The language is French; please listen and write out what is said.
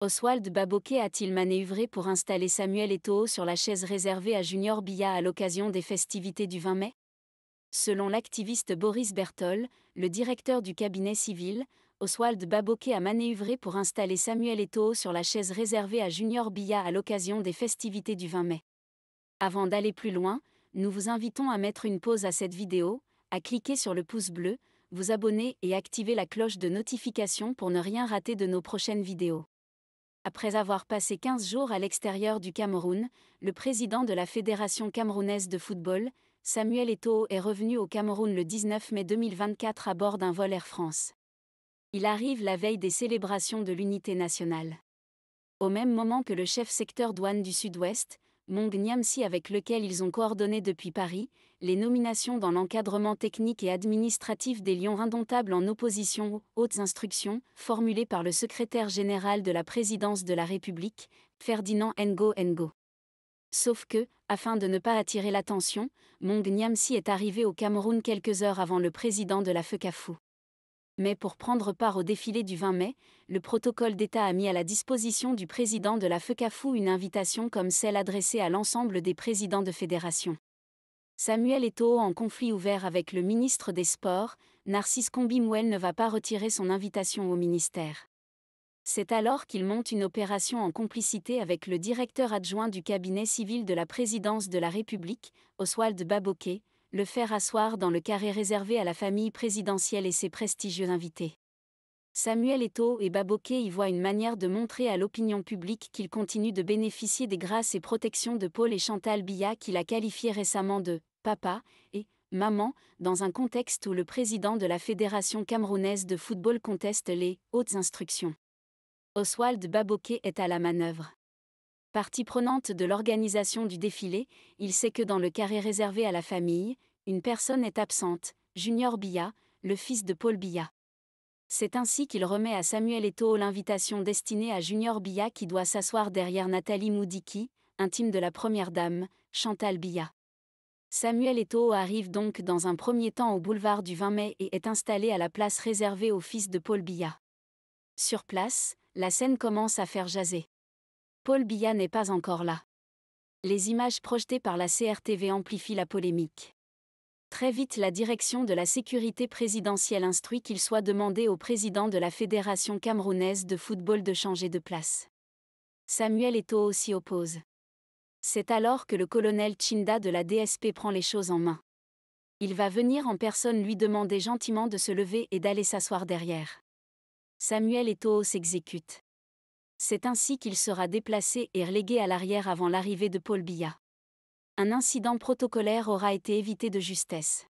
Oswald Baboké a-t-il manéuvré pour installer Samuel Eto'o sur la chaise réservée à Junior Biya à l'occasion des festivités du 20 mai? Selon l'activiste Boris Bertol, le directeur du cabinet civil, Oswald Baboké a manéuvré pour installer Samuel Eto'o sur la chaise réservée à Junior Biya à l'occasion des festivités du 20 mai. Avant d'aller plus loin, nous vous invitons à mettre une pause à cette vidéo, à cliquer sur le pouce bleu, vous abonner et activer la cloche de notification pour ne rien rater de nos prochaines vidéos. Après avoir passé 15 jours à l'extérieur du Cameroun, le président de la Fédération camerounaise de football, Samuel Eto'o, est revenu au Cameroun le 19 mai 2024 à bord d'un vol Air France. Il arrive la veille des célébrations de l'unité nationale. Au même moment que le chef secteur douane du Sud-Ouest, Mong Niamsi, avec lequel ils ont coordonné depuis Paris, les nominations dans l'encadrement technique et administratif des lions indomptables en opposition aux hautes instructions, formulées par le secrétaire général de la présidence de la République, Ferdinand Ngo Ngo. Sauf que, afin de ne pas attirer l'attention, Mong Niamsi est arrivé au Cameroun quelques heures avant le président de la FECAFOU. Mais pour prendre part au défilé du 20 mai, le protocole d'État a mis à la disposition du président de la FECAFOU une invitation comme celle adressée à l'ensemble des présidents de fédération. Samuel Eto'o, en conflit ouvert avec le ministre des Sports, Narcisse Combimouel, ne va pas retirer son invitation au ministère. C'est alors qu'il monte une opération en complicité avec le directeur adjoint du cabinet civil de la présidence de la République, Oswald Baboké, le faire asseoir dans le carré réservé à la famille présidentielle et ses prestigieux invités. Samuel Eto'o et Baboké y voient une manière de montrer à l'opinion publique qu'ils continuent de bénéficier des grâces et protections de Paul et Chantal Biya, qu'il a qualifié récemment de « papa » et « maman », dans un contexte où le président de la Fédération camerounaise de football conteste les « hautes instructions ». Oswald Baboké est à la manœuvre. Partie prenante de l'organisation du défilé, il sait que dans le carré réservé à la famille, une personne est absente, Junior Biya, le fils de Paul Biya. C'est ainsi qu'il remet à Samuel Eto'o l'invitation destinée à Junior Biya, qui doit s'asseoir derrière Nathalie Moudiki, intime de la première dame, Chantal Biya. Samuel Eto'o arrive donc dans un premier temps au boulevard du 20 mai et est installé à la place réservée au fils de Paul Biya. Sur place, la scène commence à faire jaser. Paul Biya n'est pas encore là. Les images projetées par la CRTV amplifient la polémique. Très vite, la direction de la sécurité présidentielle instruit qu'il soit demandé au président de la Fédération camerounaise de football de changer de place. Samuel Eto'o s'y oppose. C'est alors que le colonel Chinda de la DSP prend les choses en main. Il va venir en personne lui demander gentiment de se lever et d'aller s'asseoir derrière. Samuel Eto'o s'exécute. C'est ainsi qu'il sera déplacé et relégué à l'arrière avant l'arrivée de Paul Biya. Un incident protocolaire aura été évité de justesse.